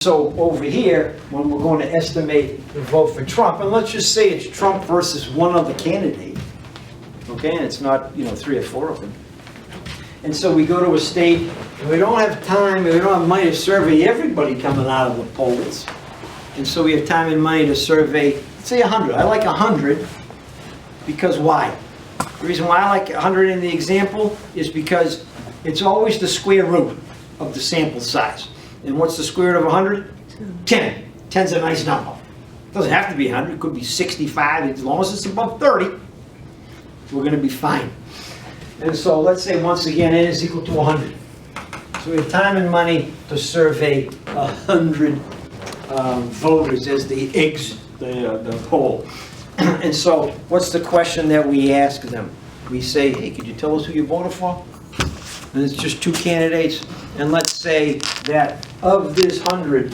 So over here, when we're going to estimate the vote for Trump, and let's just say it's Trump versus one other candidate, okay, and it's not, 3 or 4 of them. And so we go to a state, and we don't have time, we don't have money to survey everybody coming out of the polls. And so we have time and money to survey, let's say 100. I like 100 because why? The reason why I like 100 in the example is because it's always the square root of the sample size. And what's the square root of 100? 10. 10's a nice number. It doesn't have to be 100, it could be 65. As long as it's above 30, we're going to be fine. And so let's say once again n is equal to 100. So we have time and money to survey 100 voters as the poll. And so what's the question that we ask them? We say, hey, could you tell us who you voted for? And it's just 2 candidates. And let's say that of this 100,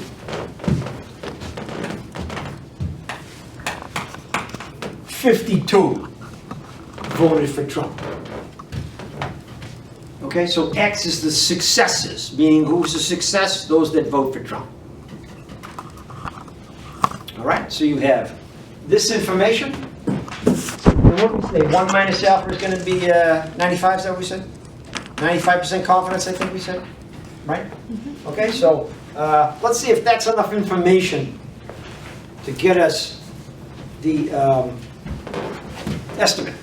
52 voted for Trump. Okay, so X is the successes, meaning who's the success? Those that vote for Trump. All right, so you have this information. And what do we say? 1 minus alpha is going to be 95, is that what we said? 95% confidence, I think we said, right? Mm-hmm. Okay, so let's see if that's enough information to get us the estimate.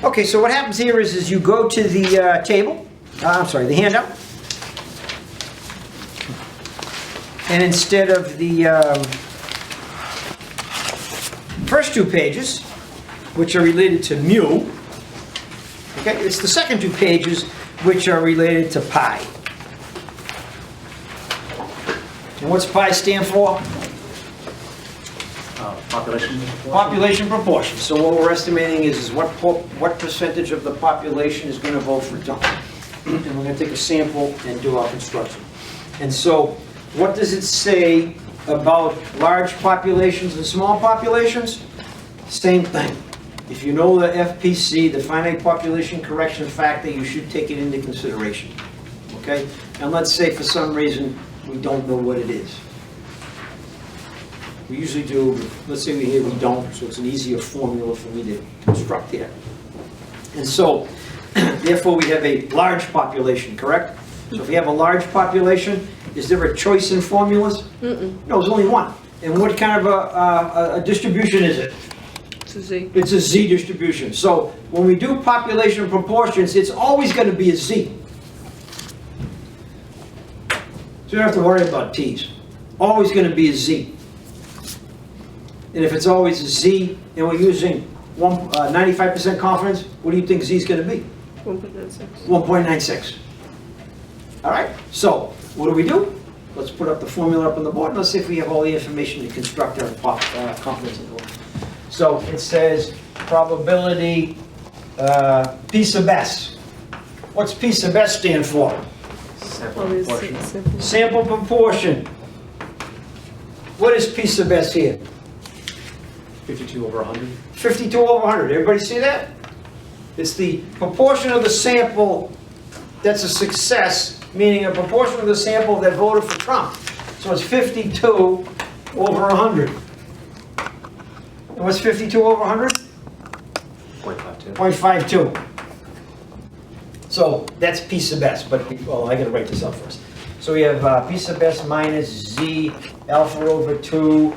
Okay, so what happens here is you go to the table, the handout, and instead of the first 2 pages, which are related to mu, okay, it's the second 2 pages which are related to pi. And what's pi stand for? Population proportion. Population proportion. So what we're estimating is what percentage of the population is going to vote for Trump. And we're going to take a sample and do our construction. And so what does it say about large populations and small populations? Same thing. If you know the FPC, the finite population correction factor, you should take it into consideration. Okay? And let's say for some reason we don't know what it is. We usually do, let's say we don't, so it's an easier formula for me to construct here. And so, therefore we have a large population, correct? So if we have a large population, is there a choice in formulas? No, there's only one. And what kind of a distribution is it? It's a Z. It's a Z distribution. So when we do population proportions, it's always going to be a Z. So you don't have to worry about T's. Always going to be a Z. And if it's always a Z, and we're using 95% confidence, what do you think Z is going to be? 1.96. 1.96. All right, so what do? Let's put up the formula up on the board, and let's see if we have all the information to construct our confidence interval. So it says probability P sub S. What's P sub S stand for? Sample proportion. Sample proportion. What is P sub S here? 52 over 100. 52 over 100. Everybody see that? It's the proportion of the sample that's a success, meaning a proportion of the sample that voted for Trump. So it's 52 over 100. And what's 52 over 100? 0.52. 0.52. So that's P sub S, but I got to write this out first. So we have P sub S minus Z alpha over 2.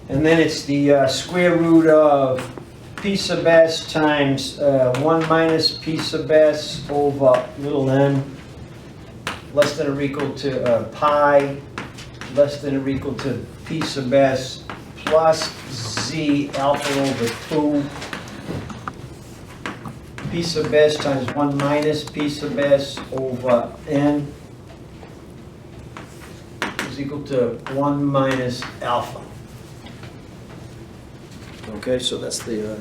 And then it's the square root of P sub S times 1 minus P sub S over little n, less than or equal to pi, less than or equal to P sub S plus Z alpha over 2. P sub S times 1 minus P sub S over n is equal to 1 minus alpha. Okay, so that's the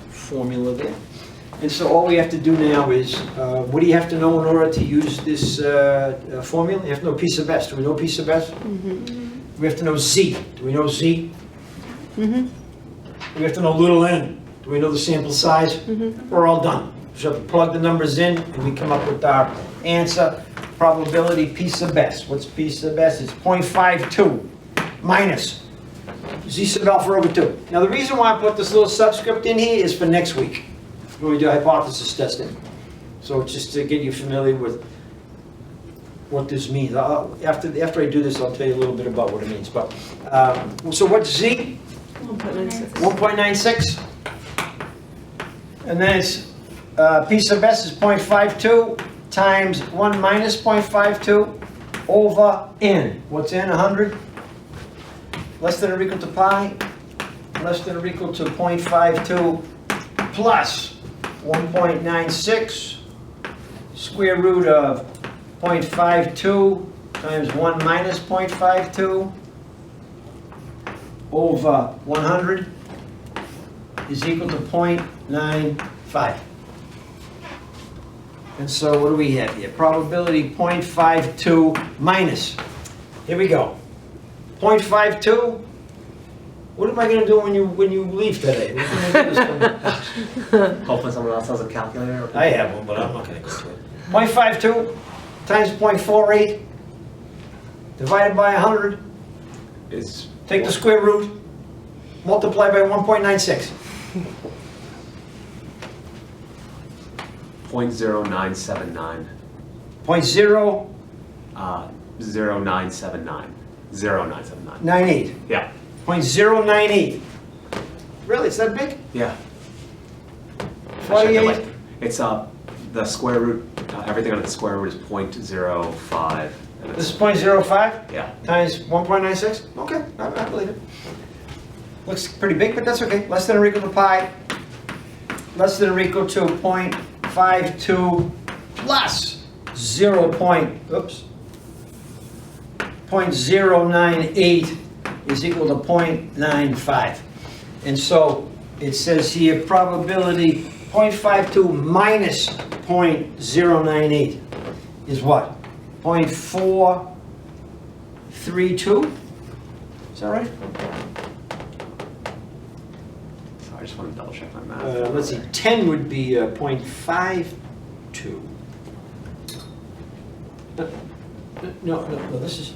formula there. And so all we have to do now is, what do you have to know in order to use this formula? You have to know P sub S. Do we know P sub S? Mm-hmm. We have to know Z. Do we know Z? Mm-hmm. We have to know little n. Do we know the sample size? Mm-hmm. We're all done. We just have to plug the numbers in and we come up with our answer. probability P sub S. What's P sub S? It's 0.52 minus Z sub alpha over 2. Now, the reason why I put this little subscript in here is for next week, when we do hypothesis testing. So it's just to get you familiar with what this means. After I do this, I'll tell you a little bit about what it means. But so what's Z? 1.96. 1.96. And then it's P sub S is 0.52 times 1 minus 0.52 over N. What's N? 100? Less than or equal to pi? Less than or equal to 0.52 plus 1.96 square root of 0.52 times 1 minus 0.52 over 100 is equal to 0.95. And so what do we have here? Probability 0.52 minus, here we go, 0.52. What am I going to do when you leave today? What am I gonna do this time? Hopefully someone else has a calculator. I have one, but I'm not going to go to it. 0.52 times 0.48 divided by 100. Is Take the square root, multiply by 1.96. 0.0979. 0.098. 0979. 0979. Yeah. 0.098. Really, it's that big? Yeah. 48? It's the square root, everything on the square root is 0.05. And This it's, is 0.05 yeah. times 1.96? Okay, I believe it. Looks pretty big, but that's okay. Less than or equal to pi. Less than or equal to 0.52 plus 0.098 is equal to 0.95. And so it says here probability 0.52 minus 0.098 is what? 0.432? Is that right? So I just want to double check my math. Let's see, 10 would be 0.52. No, this is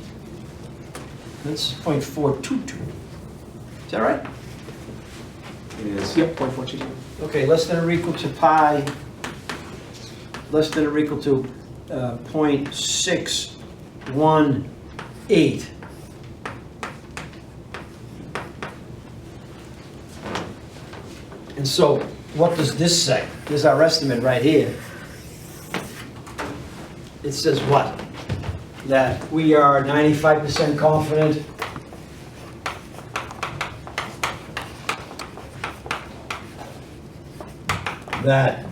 0.422. Is that right? It is, yep, 0.422. Okay, less than or equal to pi, less than or equal to 0.618. And so, what does this say? There's our estimate right here. It says what? That we are 95% confident that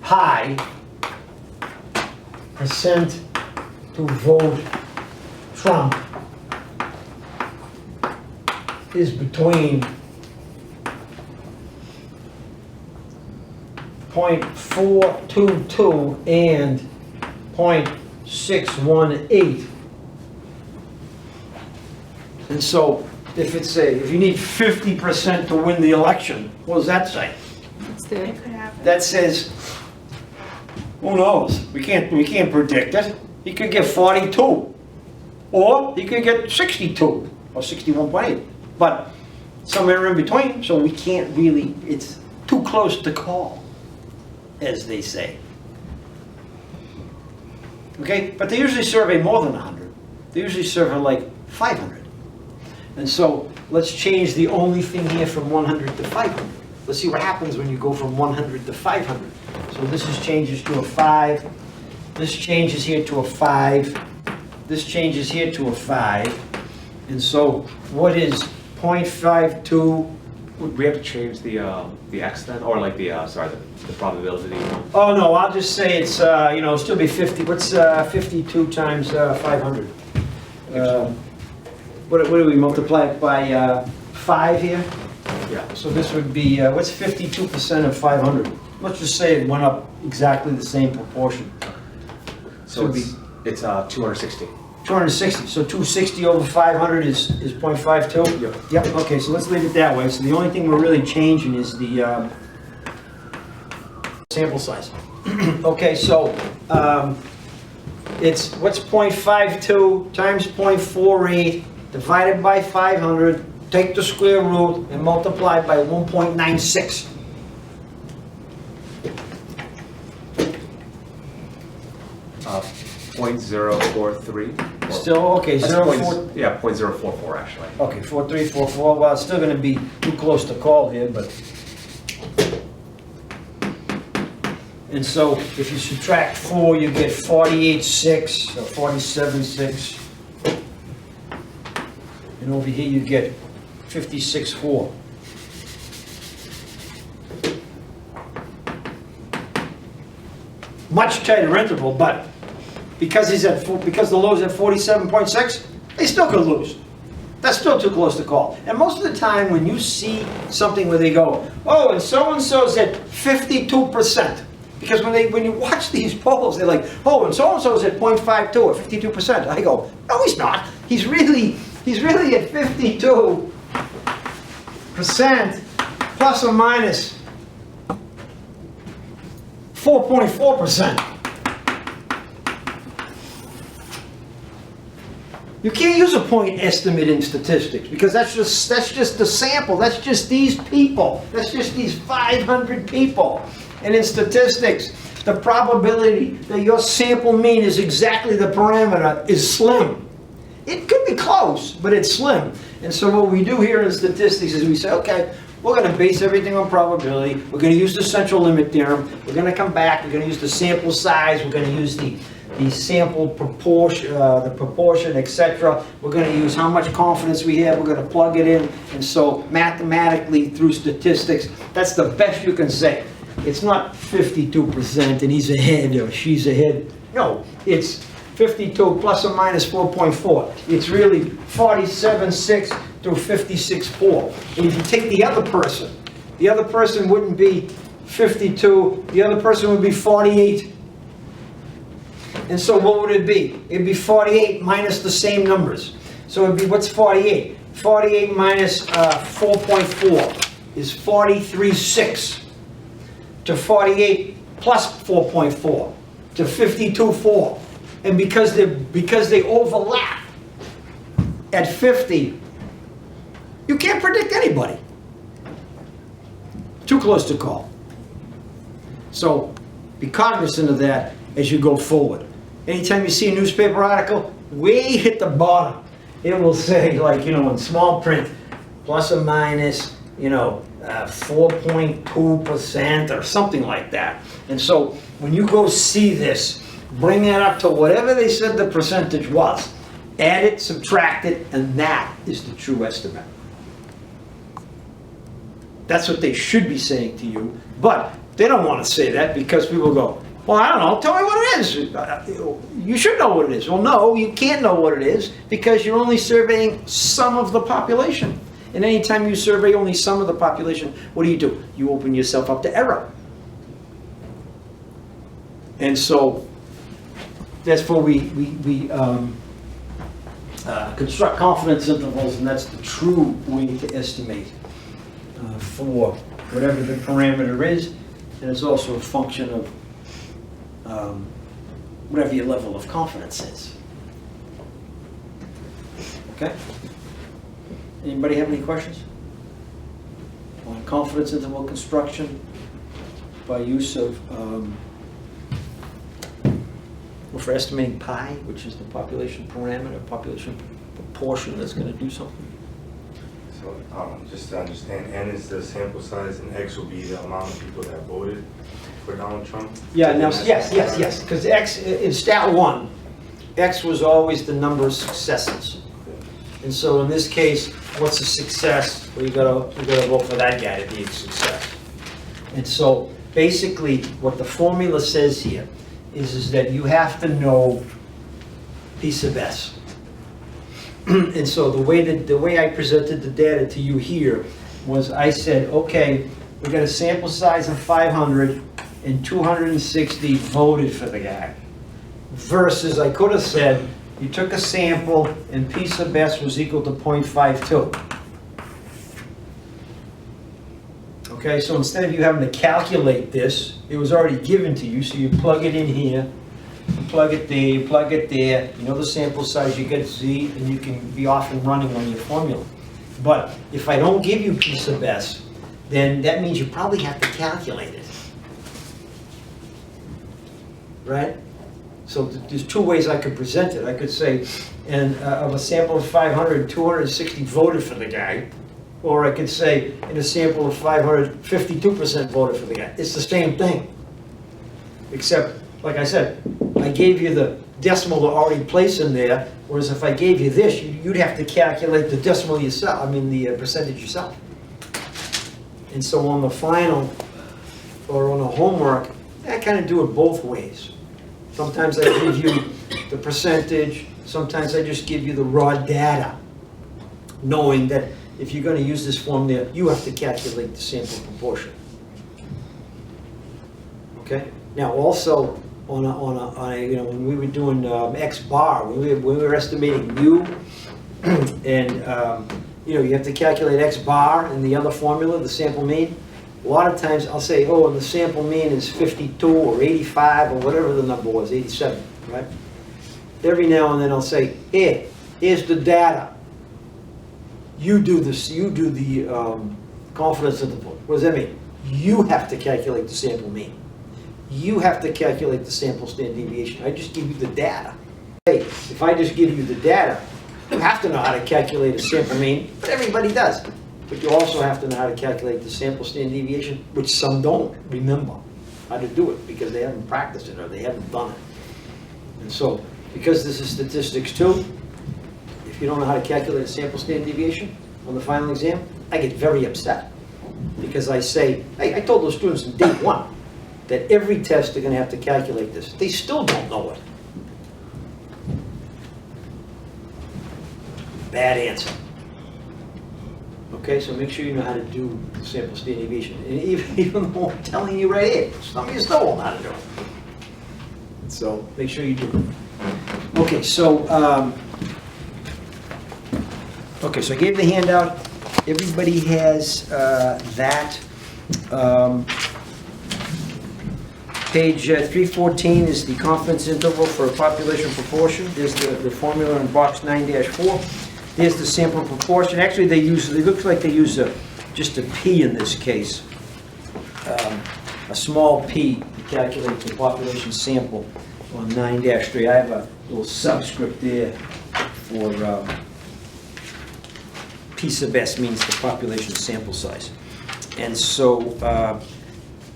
pi percent to vote Trump is between 0.422 and 0.618. And so if you need 50% to win the election, what does that say? It's there. It could happen. That says, who knows? We can't predict it. He could get 42, or he could get 62 or 61.8, but somewhere in between. So we can't really. It's too close to call, as they say. Okay, but they usually survey more than 100. They usually survey like 500. And so let's change the only thing here from 100 to 500. Let's see what happens when you go from 100 to 500. So this changes to a 5. This changes here to a 5. This changes here to a 5. And so what is 0.52? Would we have to change the x then, or like the probability? Oh no, I'll just say it's still be 50. What's 52 times 500? What do we multiply it by 5 here? Yeah. So this would be, what's 52% of 500? Let's just say it went up exactly the same proportion. So it's 260. 260, so 260 over 500 is 0.52? Yep. Yep, okay, so let's leave it that way. So the only thing we're really changing is the sample size. Okay, so it's, what's 0.52 times 0.48 divided by 500, take the square root and multiply by 1.96. Uh, 0.043. Still, okay, That's 0.4. Yeah, 0.044 actually. Okay, 4344, well, it's still gonna be too close to call here, but. And so if you subtract 4, you get 48.6 or 47.6. And over here you get 56.4. Much tighter interval, but because because the low's at 47.6, they still could lose. That's still too close to call. And most of the time when you see something where they go, oh, and so-and-so's at 52%. Because when you watch these polls, they're like, oh, and so-and-so's at 0.52 or 52%. I go, no, he's not. He's really at 52% plus or minus 4.4%. You can't use a point estimate in statistics because that's just the sample. That's just these people. That's just these 500 people. And in statistics, the probability that your sample mean is exactly the parameter is slim. It could be close, but it's slim. And so what we do here in statistics is we say, okay, we're going to base everything on probability. We're going to use the central limit theorem. We're going to come back. We're going to use the sample size. We're going to use the sample proportion, the proportion, etc. We're going to use how much confidence we have. We're going to plug it in. And so mathematically, through statistics, that's the best you can say. It's not 52% and he's ahead or she's ahead. No, it's 52 plus or minus 4.4. It's really 47.6 to 56.4. And if you take the other person wouldn't be 52, the other person would be 48. And so what would it be? It'd be 48 minus the same numbers. So it'd be, what's 48? 48 minus 4.4 is 43.6 to 48 plus 4.4 to 52.4. And because they overlap at 50, you can't predict anybody. Too close to call. So be cognizant of that as you go forward. Anytime you see a newspaper article, way at the bottom, it will say, like, you know, in small print, plus or minus, 4.2% or something like that. And so when you go see this, bring that up to whatever they said the percentage was. Add it, subtract it, and that is the true estimate. That's what they should be saying to you, but they don't want to say that because people go, well, I don't know, tell me what it is. You should know what it is. Well, no, you can't know what it is because you're only surveying some of the population. And anytime you survey only some of the population, what do? You open yourself up to error. And so that's where we construct confidence intervals, and that's the true way to estimate for whatever the parameter is. And it's also a function of whatever your level of confidence is. Okay? Anybody have any questions on confidence interval construction by use of, well, for estimating pi, which is the population parameter, population proportion that's going to do something? So, just to understand, N is the sample size and X will be the amount of people that voted for Donald Trump? Yeah, now, yes, because X, in stat one, X was always the number of successes. And so in this case, what's a success? Well, you gotta vote for that guy to be a success. And so basically what the formula says here is that you have to know P sub S. And so the way I presented the data to you here was I said, okay, we got a sample size of 500 and 260 voted for the guy. Versus I could have said, you took a sample and P sub S was equal to 0.52. Okay, so instead of you having to calculate this, it was already given to you, so you plug it in here, you plug it there, you plug it there, you know the sample size, you get Z, and you can be off and running on your formula. But if I don't give you P sub S, then that means you probably have to calculate it. Right? So there's two ways I could present it. I could say, and of a sample of 500, 260 voted for the guy. Or I could say, in a sample of 500, 52% voted for the guy. It's the same thing. Except, like I said, I gave you the decimal to already place in there, whereas if I gave you this, you'd have to calculate the decimal yourself, I mean the percentage yourself. And so on the final, or on a homework, I kind of do it both ways. Sometimes I give you the percentage, sometimes I just give you the raw data, knowing that if you're going to use this formula, you have to calculate the sample proportion. Okay? Now also, on a you know, when we were doing X bar, when we were estimating U, and you know, you have to calculate X bar in the other formula, the sample mean. A lot of times I'll say, oh, and the sample mean is 52 or 85 or whatever the number was, 87, right? Every now and then I'll say, here, here's the data. You do this, you do the confidence interval. What does that mean? You have to calculate the sample mean. You have to calculate the sample standard deviation. I just give you the data. Hey, if I just give you the data, you have to know how to calculate a sample mean, but everybody does. But you also have to know how to calculate the sample standard deviation, which some don't remember how to do it because they haven't practiced it or they haven't done it. And so, because this is statistics too, if you don't know how to calculate a sample standard deviation on the final exam, I get very upset. Because I say, I told those students in day one that every test they're going to have to calculate this. They still don't know it. Bad answer. Okay, so make sure you know how to do the sample standard deviation. And even though I'm telling you right here, some of you still won't know how to do it. So make sure you do it. Okay, so I gave the handout. Everybody has that. Page 314 is the confidence interval for a population proportion. There's the formula in box 9-4. There's the sample proportion. Actually, it looks like they use just a P in this case. A small P to calculate the population sample on 9-3. I have a little subscript there for P sub S means the population sample size. And so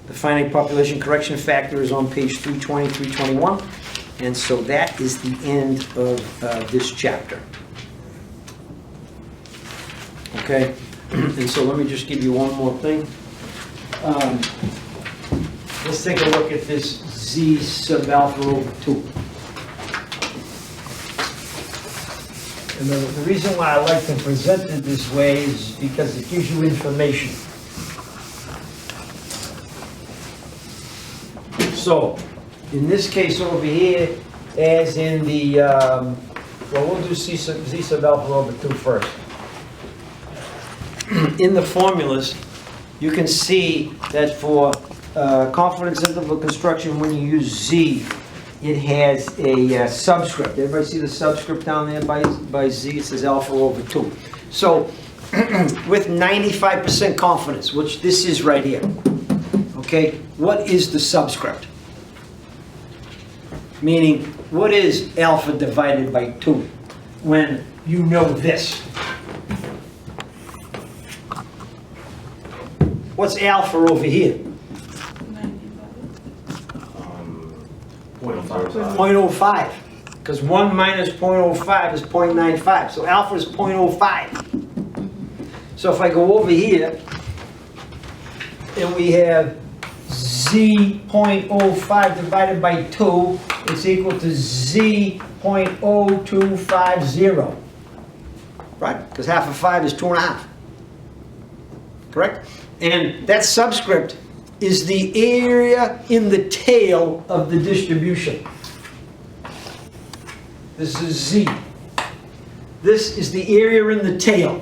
the finite population correction factor is on page 320, 321. And so that is the end of this chapter. Okay, and so let me just give you one more thing. Let's take a look at this Z sub alpha over 2. And the reason why I like to present it this way is because it gives you information. So, in this case over here, as in the, well, we'll do Z sub alpha over 2 first. In the formulas, you can see that for confidence interval construction, when you use Z, it has a subscript. Everybody see the subscript down there by Z? It says alpha over 2. So, with 95% confidence, which this is right here, okay, what is the subscript? Meaning, what is alpha divided by 2 when you know this? What's alpha over here? 0.05. Because 1 minus 0.05 is 0.95. So alpha is 0.05. So if I go over here, and we have Z 0.05 divided by 2, it's equal to Z 0.0250. Right? Because half of 5 is 2.5. Correct? And that subscript is the area in the tail of the distribution. This is Z. This is the area in the tail.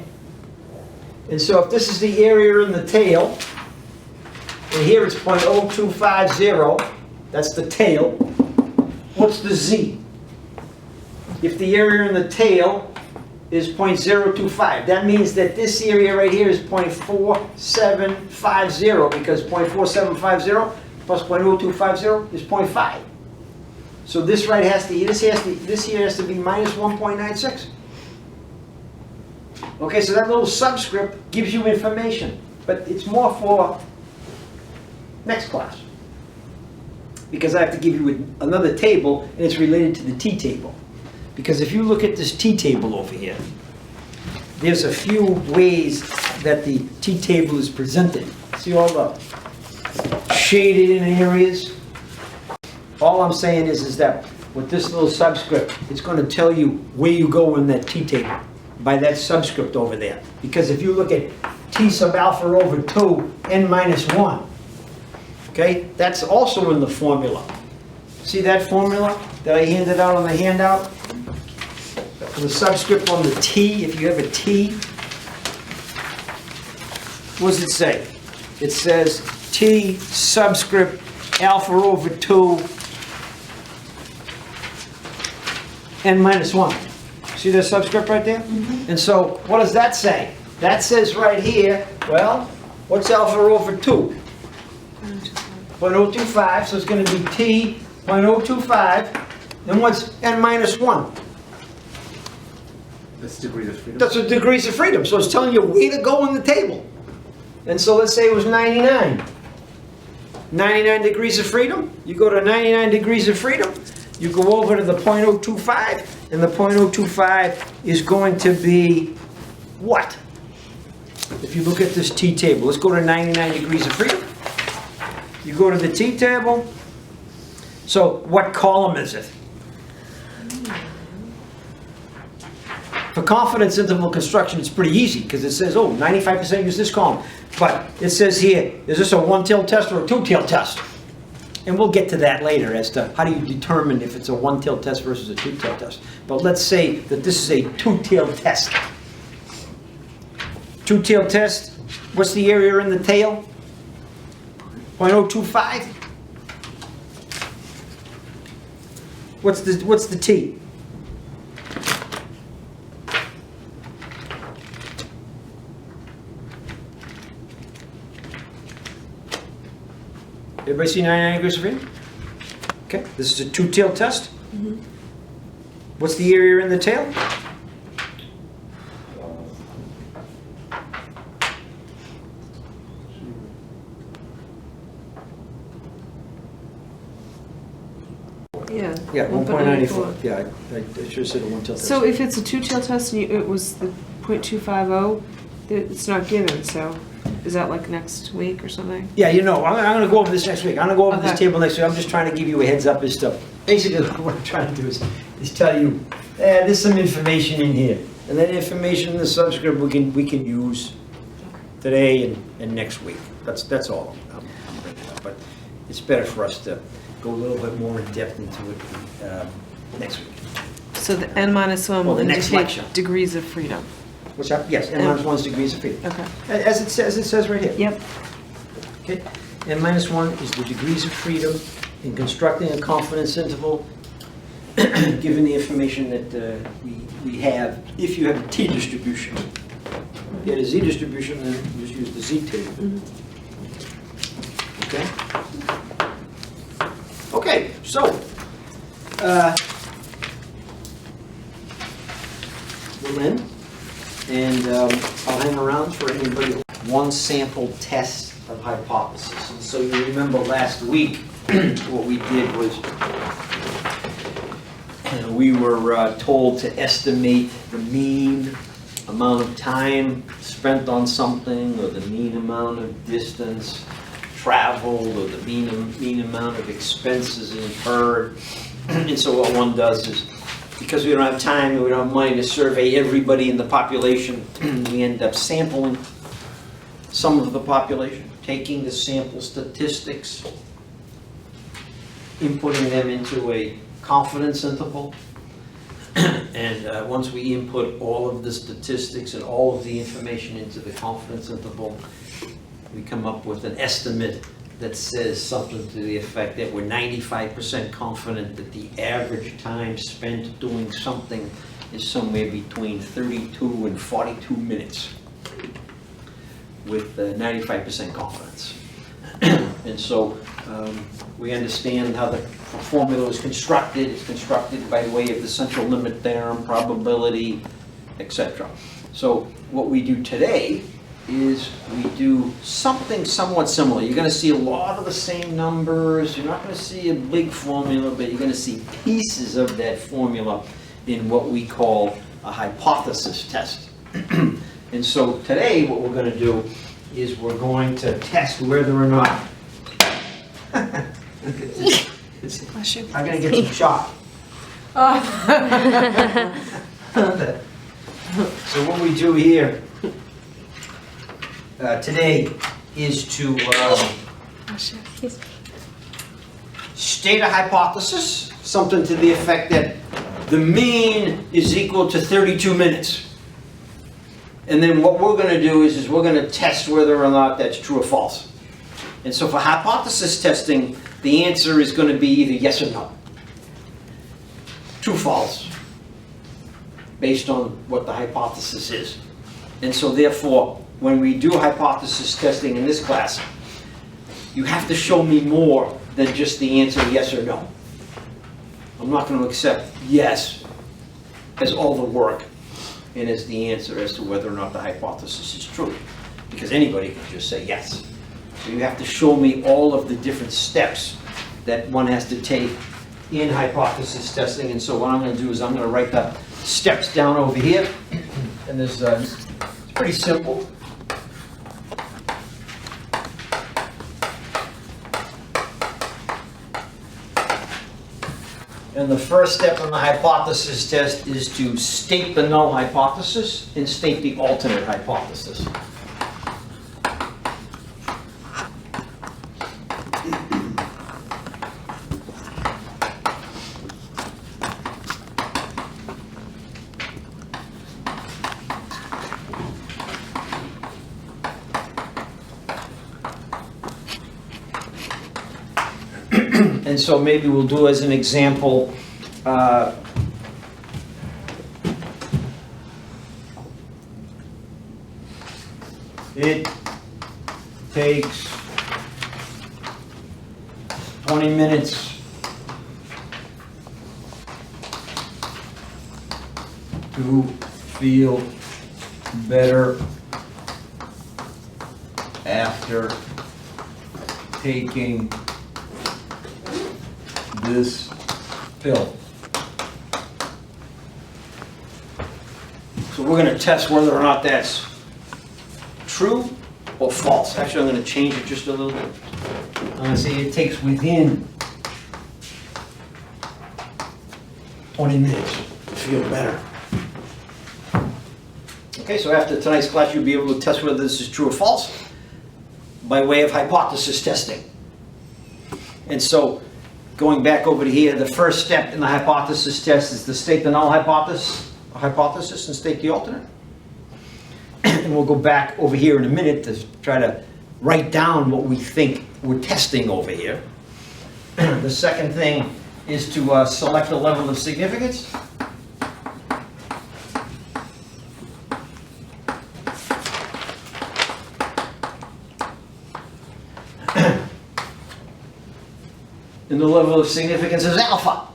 And so if this is the area in the tail, and here it's 0.0250, that's the tail. What's the Z? If the area in the tail is 0.025, that means that this area right here is 0.4750, because 0.4750 plus 0.0250 is 0.5. So this right has to, this here has to be minus 1.96. Okay, so that little subscript gives you information, but it's more for next class. Because I have to give you another table, and it's related to the T-table. Because if you look at this T-table over here, there's a few ways that the T-table is presented. See all the shaded in areas? All I'm saying is that with this little subscript, it's going to tell you where you go in that T-table by that subscript over there. Because if you look at T sub alpha over 2, n minus 1, okay, that's also in the formula. See that formula that I handed out on the handout? The subscript on the T, if you have a T, what does it say? It says T subscript alpha over 2 n minus 1. See the subscript right there? And so what does that say? That says right here, well, what's alpha over 2? 0.025, so it's going to be T 0.025, and what's n minus 1? That's degrees of freedom. That's the degrees of freedom, so it's telling you where to go in the table. And so let's say it was 99. 99 degrees of freedom, you go to 99 degrees of freedom, you go over to the 0.025, and the 0.025 is going to be what? If you look at this T-table, let's go to 99 degrees of freedom. You go to the T-table. So what column is it? For confidence interval construction, it's pretty easy because it says, oh, 95% use this column. But it says here, is this a one-tailed test or a two-tailed test? And we'll get to that later as to how do you determine if it's a one-tailed test versus a two-tailed test. But let's say that this is a two-tailed test. Two-tailed test, what's the area in the tail? 0.025? What's the T? Everybody see 99 degrees of freedom? Okay, this is a two-tailed test. What's the area in the tail? Yeah. Yeah, 1.94. Yeah, I should have said a one-tailed test. So if it's a two-tailed test and it was the 0.250, it's not given, so is that like next week or something? Yeah, you know, I'm going to go over this next week. I'm going to go over this Okay. table next week. I'm just trying to give you a heads up as to, basically what I'm trying to do is tell you, there's some information in here. And that information in the subscript we can use today and next week. That's all I'm bringing up. But it's better for us to go a little bit more in depth into it next week. So the n minus 1 will Well, the next indicate lecture. degrees of freedom. What's that? Yes, n minus 1 is degrees of freedom. Okay. As it says right here. Yep. Okay, n minus 1 is the degrees of freedom in constructing a confidence interval, given the information that we have, if you have a t distribution. If you had a z distribution, then just use the z table. Okay? Okay, so, we'll end, and I'll hang around for anybody. One sample test of hypothesis. And so you remember last week, what we did was we were told to estimate the mean amount of time spent on something, or the mean amount of distance traveled, or the mean amount of expenses incurred. And so what one does is, because we don't have time and we don't have money to survey everybody in the population, we end up sampling some of the population, taking the sample statistics, inputting them into a confidence interval. And once we input all of the statistics and all of the information into the confidence interval, we come up with an estimate that says something to the effect that we're 95% confident that the average time spent doing something is somewhere between 32 and 42 minutes with 95% confidence. And so we understand how the formula is constructed. It's constructed by way of the central limit theorem, probability, etc. So what we do today is we do something somewhat similar. You're going to see a lot of the same numbers. You're not going to see a big formula, but you're going to see pieces of that formula in what we call a hypothesis test. And so today what we're going to do is we're going to test whether or not I'm going to get some shot. So what we do here today is to state a hypothesis, something to the effect that the mean is equal to 32 minutes. And then what we're going to do is we're going to test whether or not that's true or false. And so for hypothesis testing, the answer is going to be either yes or no. True, false, based on what the hypothesis is. And so therefore, when we do hypothesis testing in this class, you have to show me more than just the answer yes or no. I'm not going to accept yes as all the work and as the answer as to whether or not the hypothesis is true, because anybody can just say yes. So you have to show me all of the different steps that one has to take in hypothesis testing. And so what I'm going to do is I'm going to write the steps down over here. And there's it's pretty simple. And the first step in the hypothesis test is to state the null hypothesis and state the alternate hypothesis. And so maybe we'll do as an example, it takes 20 minutes to feel better after taking this pill. So we're going to test whether or not that's true or false. Actually, I'm going to change it just a little bit. I'm going to say it takes within 20 minutes to feel better. Okay, so after tonight's class, you'll be able to test whether this is true or false by way of hypothesis testing. And so going back over to here, the first step in the hypothesis test is to state the null hypothesis and state the alternate. And we'll go back over here in a minute to try to write down what we think we're testing over here. The second thing is to select a level of significance. And the level of significance is alpha.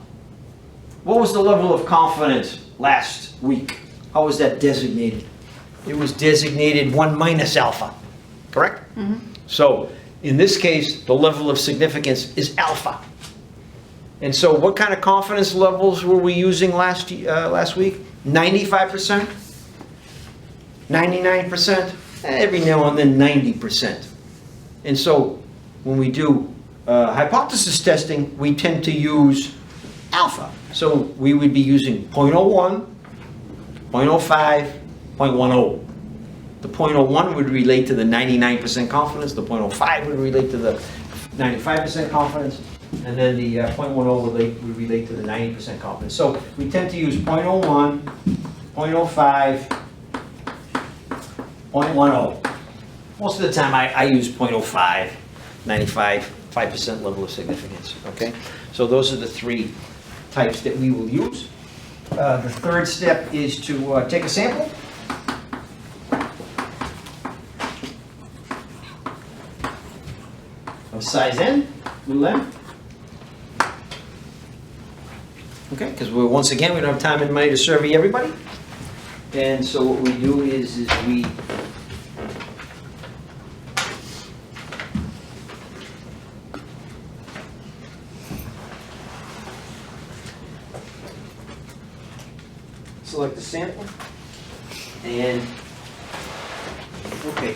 What was the level of confidence last week? How was that designated? It was designated 1 minus alpha, correct? Mm-hmm. So in this case, the level of significance is alpha. And so what kind of confidence levels were we using last week? 95%? 99%? Every now and then 90%. And so when we do hypothesis testing, we tend to use alpha. So we would be using 0.01, 0.05, 0.10. The 0.01 would relate to the 99% confidence, the 0.05 would relate to the 95% confidence, and then the 0.10 would relate to the 90% confidence. So we tend to use 0.01, 0.05, 0.10. Most of the time I use 0.05. 5% level of significance, okay? So those are the three types that we will use. The third step is to take a sample. Of size N, little m. Okay, because once again, we don't have time and money to survey everybody. And so what we do is we select the sample and, okay,